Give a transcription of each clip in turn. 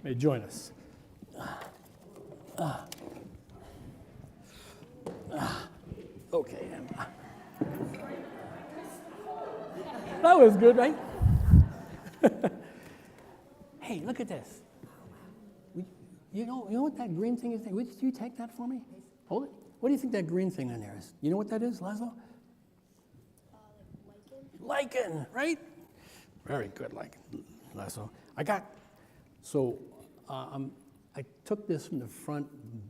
may join us. Okay. That was good, right? Hey, look at this. You know what that green thing is? Would you take that for me? Hold it. What do you think that green thing on there is? You know what that is, Laszlo? Lichen, right? Very good, lichen, Laszlo. I took this from the front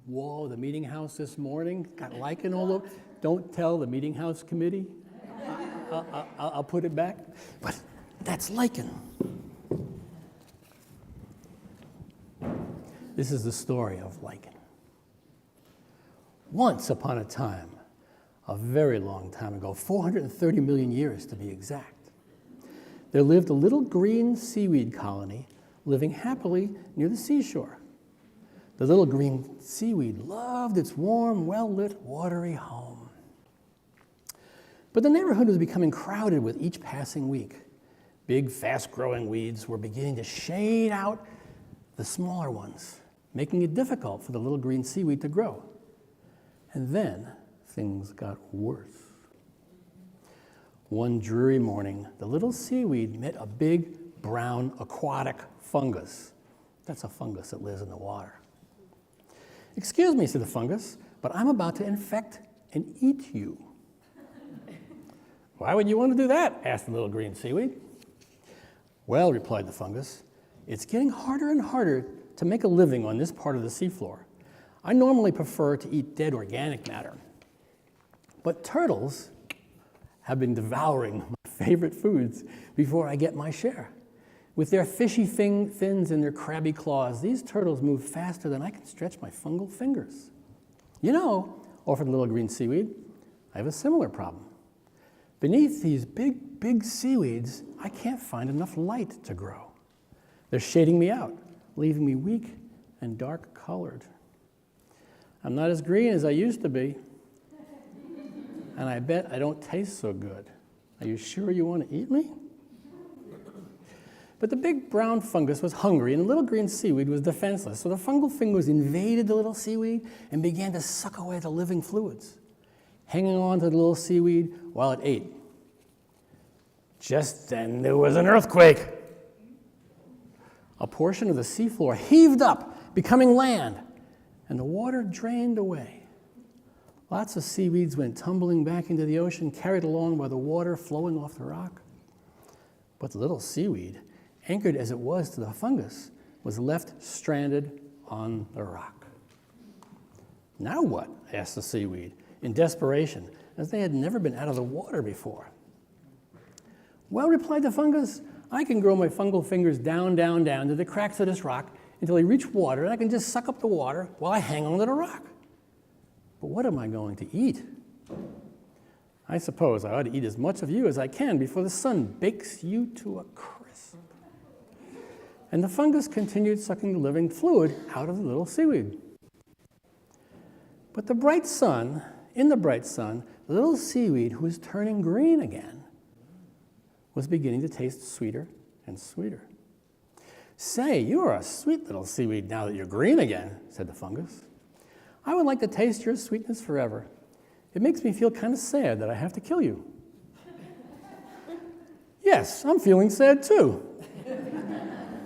wall of the meeting house this morning. Got lichen all over. Don't tell the meeting house committee. I'll put it back. But that's lichen. This is the story of lichen. Once upon a time, a very long time ago, 430 million years to be exact, there lived a little green seaweed colony living happily near the seashore. The little green seaweed loved its warm, well-lit, watery home. But the neighborhood was becoming crowded with each passing week. Big, fast-growing weeds were beginning to shade out the smaller ones, making it difficult for the little green seaweed to grow. And then things got worse. One dreary morning, the little seaweed met a big, brown, aquatic fungus. That's a fungus that lives in the water. "Excuse me," said the fungus, "but I'm about to infect and eat you." "Why would you want to do that?" asked the little green seaweed. "Well," replied the fungus, "it's getting harder and harder to make a living on this part of the seafloor. I normally prefer to eat dead organic matter. But turtles have been devouring my favorite foods before I get my share. With their fishy fins and their crabby claws, these turtles move faster than I can stretch my fungal fingers. You know," offered the little green seaweed, "I have a similar problem. Beneath these big, big seaweeds, I can't find enough light to grow. They're shading me out, leaving me weak and dark-colored. I'm not as green as I used to be, and I bet I don't taste so good. Are you sure you want to eat me?" But the big brown fungus was hungry, and the little green seaweed was defenseless, so the fungal fingers invaded the little seaweed and began to suck away the living fluids, hanging on to the little seaweed while it ate. Just then there was an earthquake. A portion of the seafloor heaved up, becoming land, and the water drained away. Lots of seaweeds went tumbling back into the ocean, carried along by the water flowing off the rock. But the little seaweed, anchored as it was to the fungus, was left stranded on the rock. "Now what?" asked the seaweed, in desperation, as they had never been out of the water before. "Well," replied the fungus, "I can grow my fungal fingers down to the cracks of this rock until they reach water, and I can just suck up the water while I hang onto the rock. But what am I going to eat? I suppose I ought to eat as much of you as I can before the sun bakes you to a crisp." And the fungus continued sucking the living fluid out of the little seaweed. But in the bright sun, the little seaweed, who was turning green again, was beginning to taste sweeter and sweeter. "Say, you are a sweet little seaweed now that you're green again," said the fungus. "I would like to taste your sweetness forever. It makes me feel kind of sad that I have to kill you." "Yes, I'm feeling sad too.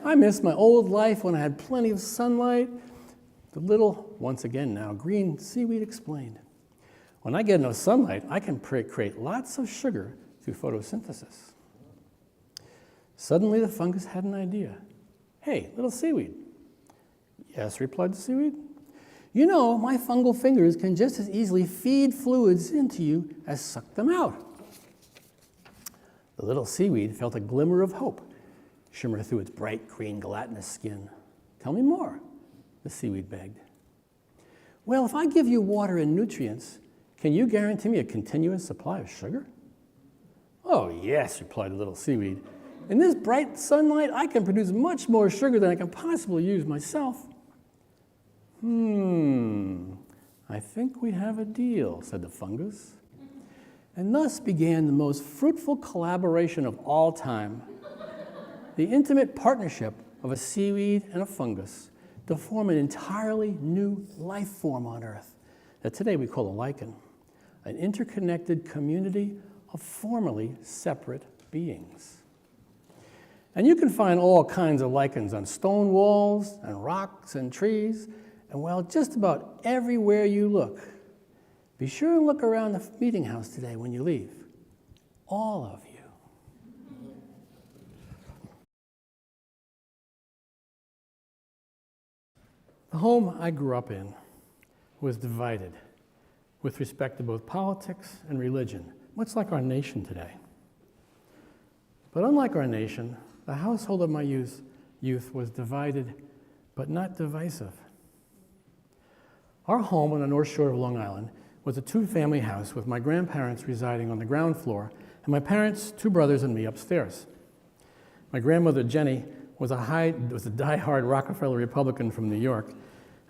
I miss my old life when I had plenty of sunlight." The little, once again now, green seaweed explained. "When I get enough sunlight, I can create lots of sugar through photosynthesis." Suddenly the fungus had an idea. "Hey, little seaweed." "Yes," replied the seaweed. "You know, my fungal fingers can just as easily feed fluids into you as suck them out." The little seaweed felt a glimmer of hope shimmer through its bright green gelatinous skin. "Tell me more," the seaweed begged. "Well, if I give you water and nutrients, can you guarantee me a continuous supply of sugar?" "Oh, yes," replied the little seaweed. "In this bright sunlight, I can produce much more sugar than I can possibly use myself." "I think we have a deal," said the fungus. And thus began the most fruitful collaboration of all time, the intimate partnership of a seaweed and a fungus to form an entirely new life form on Earth that today we call a lichen, an interconnected community of formerly separate beings. And you can find all kinds of lichens on stone walls and rocks and trees, and well, just about everywhere you look. Be sure and look around the meeting house today when you leave. All of you. The home I grew up in was divided with respect to both politics and religion, much like our nation today. But unlike our nation, the household of my youth was divided, but not divisive. Our home on the North Shore of Long Island was a two-family house with my grandparents residing on the ground floor and my parents, two brothers, and me upstairs. My grandmother, Jenny, was a die-hard Rockefeller Republican from New York.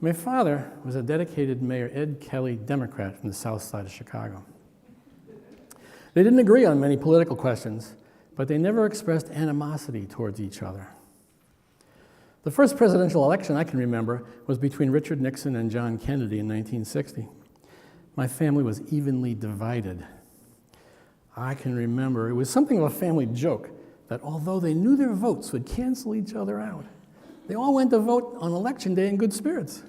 My father was a dedicated Mayor Ed Kelly Democrat from the south side of Chicago. They didn't agree on many political questions, but they never expressed animosity towards each other. The first presidential election I can remember was between Richard Nixon and John Kennedy in 1960. My family was evenly divided. I can remember it was something of a family joke that although they knew their votes would cancel each other out, they all went to vote on election day in good spirits.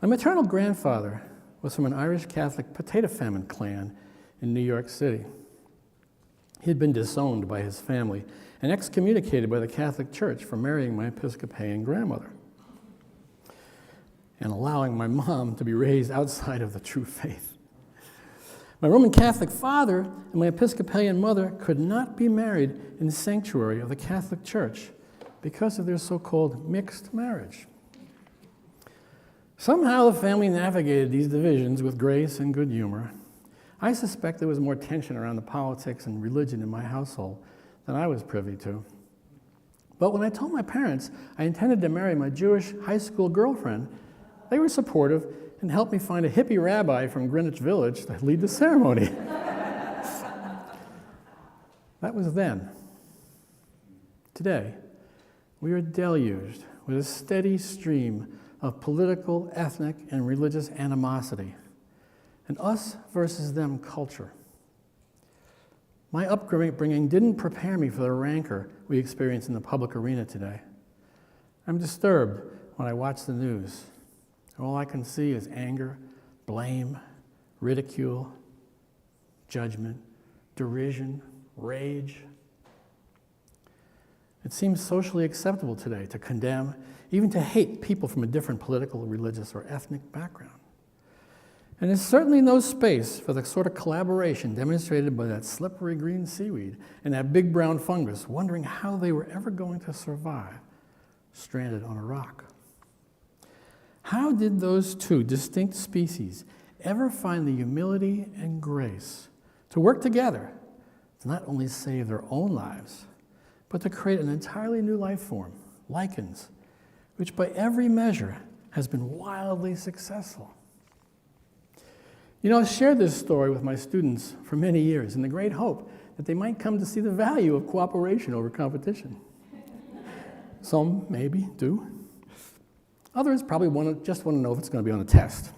My maternal grandfather was from an Irish Catholic potato famine clan in New York City. He had been disowned by his family and excommunicated by the Catholic Church for marrying my Episcopalian grandmother and allowing my mom to be raised outside of the true faith. My Roman Catholic father and my Episcopalian mother could not be married in the sanctuary of the Catholic Church because of their so-called mixed marriage. Somehow the family navigated these divisions with grace and good humor. I suspect there was more tension around the politics and religion in my household than I was privy to. But when I told my parents I intended to marry my Jewish high school girlfriend, they were supportive and helped me find a hippie rabbi from Greenwich Village to lead the ceremony. That was then. Today, we are deluged with a steady stream of political, ethnic, and religious animosity, an us versus them culture. My upbringing didn't prepare me for the rancor we experience in the public arena today. I'm disturbed when I watch the news. All I can see is anger, blame, ridicule, judgment, derision, rage. It seems socially acceptable today to condemn, even to hate people from a different political, religious, or ethnic background. And there's certainly no space for the sort of collaboration demonstrated by that slippery green seaweed and that big brown fungus, wondering how they were ever going to survive, stranded on a rock. How did those two distinct species ever find the humility and grace to work together to not only save their own lives, but to create an entirely new life form, lichens, which by every measure has been wildly successful? You know, I've shared this story with my students for many years in the great hope that they might come to see the value of cooperation over competition. Some maybe do. Others probably just want to know if it's going to be on a test.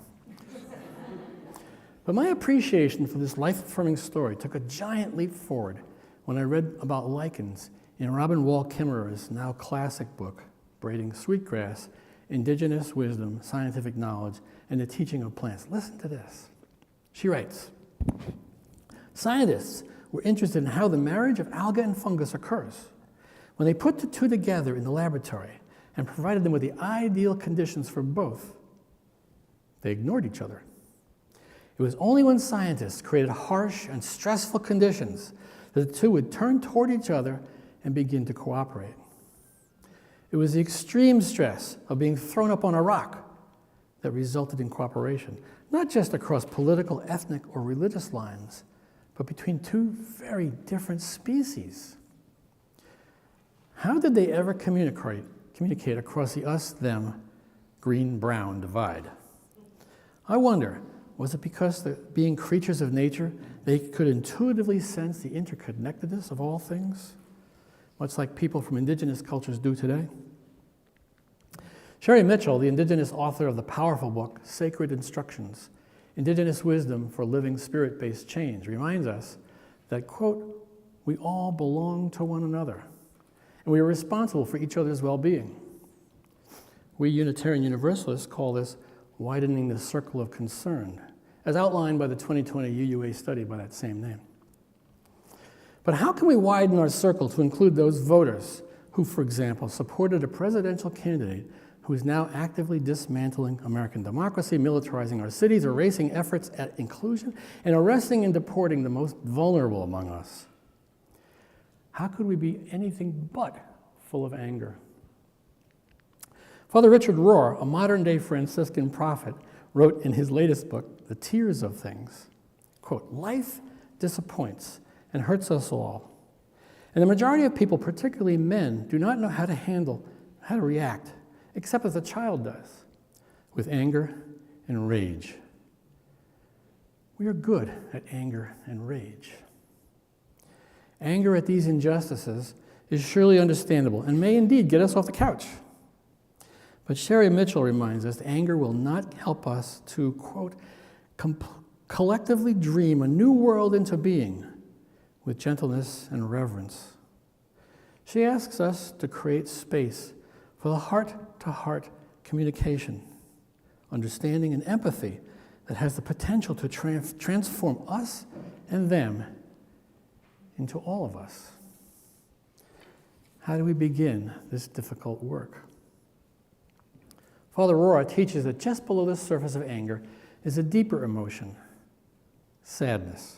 But my appreciation for this life-affirming story took a giant leap forward when I read about lichens in Robin Wall Kimmerer's now classic book, Braiding Sweetgrass, Indigenous Wisdom, Scientific Knowledge, and the Teaching of Plants. Listen to this. She writes, scientists were interested in how the marriage of alga and fungus occurs. When they put the two together in the laboratory and provided them with the ideal conditions for both, they ignored each other. It was only when scientists created harsh and stressful conditions that the two would turn toward each other and begin to cooperate. It was the extreme stress of being thrown up on a rock that resulted in cooperation, not just across political, ethnic, or religious lines, but between two very different species. How did they ever communicate across the us-them green-brown divide? I wonder, was it because being creatures of nature, they could intuitively sense the interconnectedness of all things? much like people from indigenous cultures do today. Sherry Mitchell, the indigenous author of the powerful book, Sacred Instructions, Indigenous Wisdom for Living Spirit-Based Change, reminds us that, quote, we all belong to one another, and we are responsible for each other's well-being. We Unitarian Universalists call this widening the circle of concern, as outlined by the 2020 UUA study by that same name. But how can we widen our circle to include those voters who, for example, supported a presidential candidate who is now actively dismantling American democracy, militarizing our cities, erasing efforts at inclusion, and arresting and deporting the most vulnerable among us? How could we be anything but full of anger? Father Richard Rohr, a modern-day Franciscan prophet, wrote in his latest book, The Tears of Things, quote, life disappoints and hurts us all. And the majority of people, particularly men, do not know how to react, except as a child does, with anger and rage. We are good at anger and rage. Anger at these injustices is surely understandable and may indeed get us off the couch. But Sherry Mitchell reminds us anger will not help us to, quote, collectively dream a new world into being with gentleness and reverence. She asks us to create space for the heart-to-heart communication, understanding, and empathy that has the potential to transform us and them into all of us. How do we begin this difficult work? Father Rohr teaches that just below the surface of anger is a deeper emotion, sadness.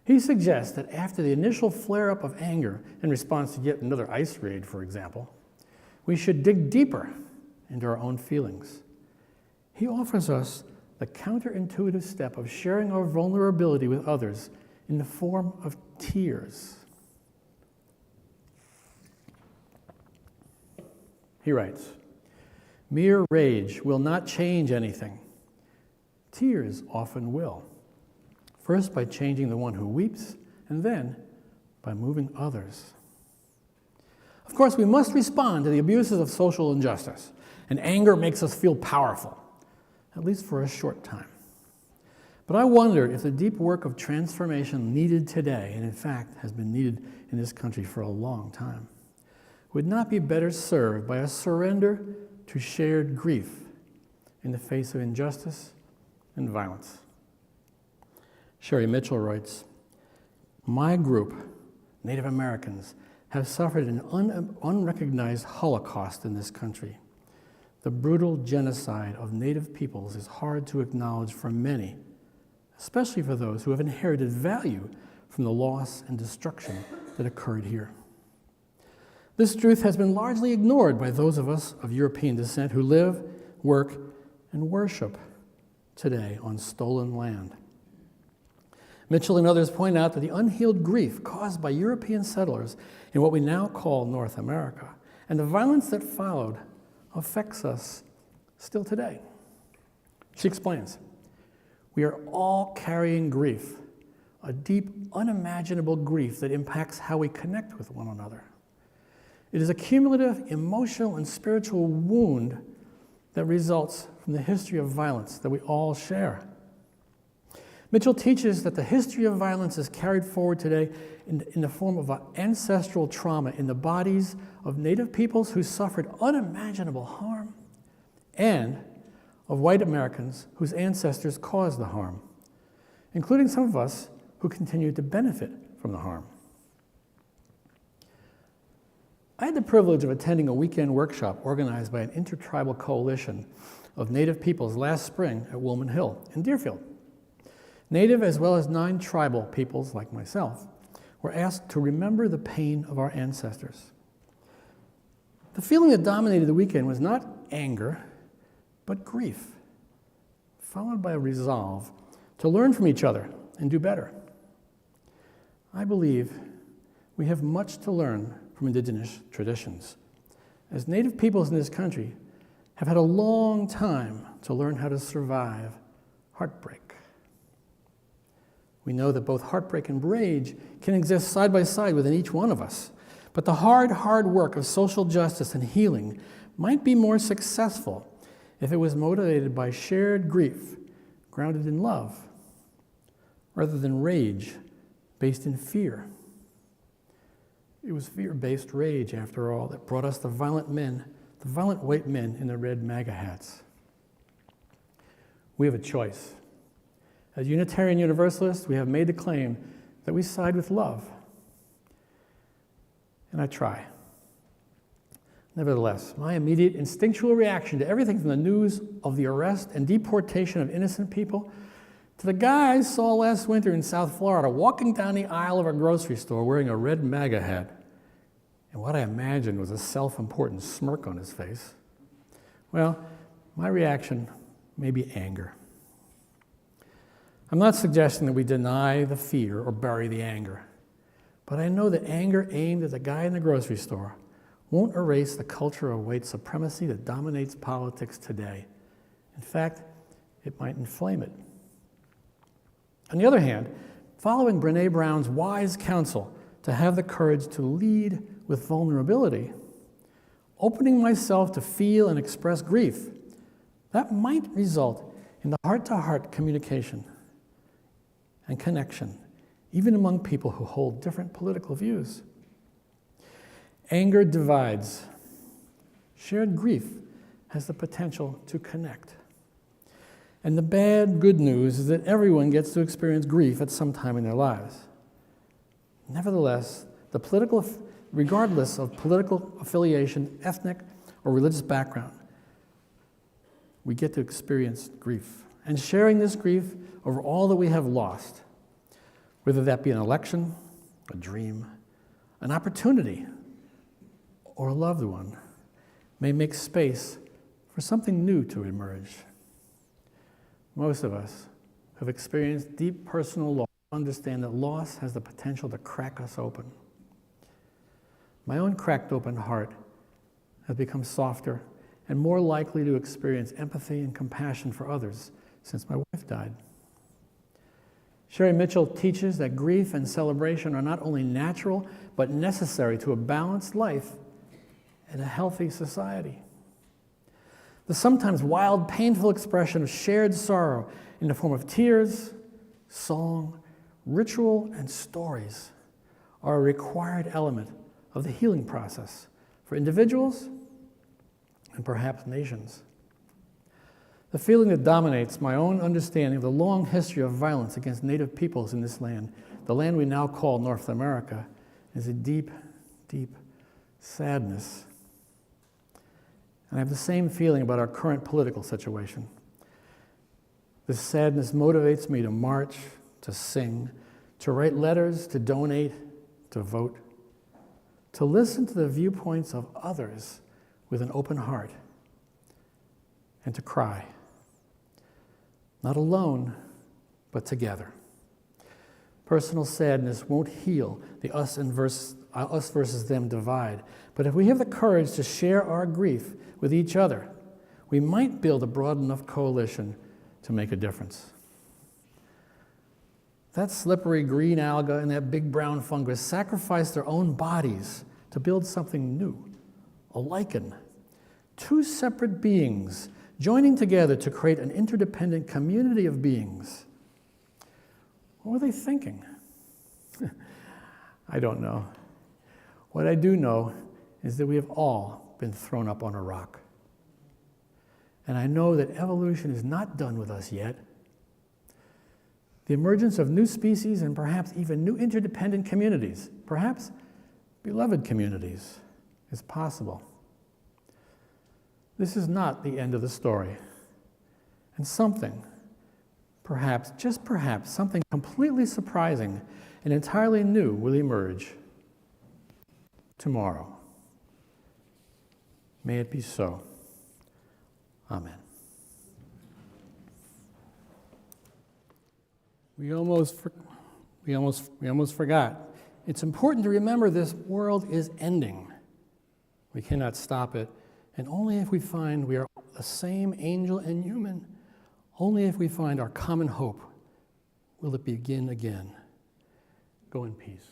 He suggests that after the initial flare-up of anger in response to yet another ice raid, for example, we should dig deeper into our own feelings. He offers us the counterintuitive step of sharing our vulnerability with others in the form of tears. He writes, mere rage will not change anything. Tears often will. First by changing the one who weeps, and then by moving others. Of course, we must respond to the abuses of social injustice, and anger makes us feel powerful, at least for a short time. But I wonder if the deep work of transformation needed today, and in fact has been needed in this country for a long time, would not be better served by a surrender to shared grief in the face of injustice and violence. Sherry Mitchell writes, my group, Native Americans, have suffered an unrecognized Holocaust in this country. The brutal genocide of Native peoples is hard to acknowledge for many, especially for those who have inherited value from the loss and destruction that occurred here. This truth has been largely ignored by those of us of European descent who live, work, and worship today on stolen land. Mitchell and others point out that the unhealed grief caused by European settlers in what we now call North America and the violence that followed affects us still today. She explains, we are all carrying grief, a deep, unimaginable grief that impacts how we connect with one another. It is a cumulative emotional and spiritual wound that results from the history of violence that we all share. Mitchell teaches that the history of violence is carried forward today in the form of ancestral trauma in the bodies of Native peoples who suffered unimaginable harm and of white Americans whose ancestors caused the harm, including some of us who continue to benefit from the harm. I had the privilege of attending a weekend workshop organized by an intertribal coalition of Native peoples last spring at Woolman Hill in Deerfield. Native as well as non-tribal peoples like myself were asked to remember the pain of our ancestors. The feeling that dominated the weekend was not anger, but grief, followed by a resolve to learn from each other and do better. I believe we have much to learn from indigenous traditions, as Native peoples in this country have had a long time to learn how to survive heartbreak. We know that both heartbreak and rage can exist side by side within each one of us, But the hard work of social justice and healing might be more successful if it was motivated by shared grief, grounded in love, rather than rage based in fear. It was fear-based rage, after all, that brought us the violent white men in the red MAGA hats. We have a choice. As Unitarian Universalists, we have made the claim that we side with love. And I try. Nevertheless, my immediate instinctual reaction to everything from the news of the arrest and deportation of innocent people to the guy I saw last winter in South Florida walking down the aisle of a grocery store wearing a red MAGA hat, and what I imagined was a self-important smirk on his face, well, my reaction may be anger. I'm not suggesting that we deny the fear or bury the anger, but I know that anger aimed at the guy in the grocery store won't erase the culture of white supremacy that dominates politics today. In fact, it might inflame it. On the other hand, following Brené Brown's wise counsel to have the courage to lead with vulnerability, opening myself to feel and express grief, that might result in the heart-to-heart communication and connection, even among people who hold different political views. Anger divides. Shared grief has the potential to connect. And the good news is that everyone gets to experience grief at some time in their lives. Nevertheless, regardless of political affiliation, ethnic or religious background, we get to experience grief. And sharing this grief over all that we have lost, whether that be an election, a dream, an opportunity, or a loved one, may make space for something new to emerge. Most of us who have experienced deep personal loss understand that loss has the potential to crack us open. My own cracked open heart has become softer and more likely to experience empathy and compassion for others since my wife died. Sherry Mitchell teaches that grief and celebration are not only natural, but necessary to a balanced life and a healthy society. The sometimes wild, painful expression of shared sorrow in the form of tears, song, ritual, and stories are a required element of the healing process for individuals and perhaps nations. The feeling that dominates my own understanding of the long history of violence against Native peoples in this land, the land we now call North America, is a deep, deep sadness. And I have the same feeling about our current political situation. This sadness motivates me to march, to sing, to write letters, to donate, to vote, to listen to the viewpoints of others with an open heart, and to cry. Not alone, but together. Personal sadness won't heal the us versus them divide, but if we have the courage to share our grief with each other, we might build a broad enough coalition to make a difference. That slippery green alga and that big brown fungus sacrificed their own bodies to build something new, a lichen. Two separate beings joining together to create an interdependent community of beings. What were they thinking? I don't know. What I do know is that we have all been thrown up on a rock. And I know that evolution is not done with us yet. The emergence of new species and perhaps even new interdependent communities, perhaps beloved communities, is possible. This is not the end of the story. And something, perhaps, just perhaps, something completely surprising and entirely new will emerge tomorrow. May it be so. Amen. We almost forgot. It's important to remember this world is ending. We cannot stop it. And only if we find we are the same angel and human, only if we find our common hope will it begin again. Go in peace.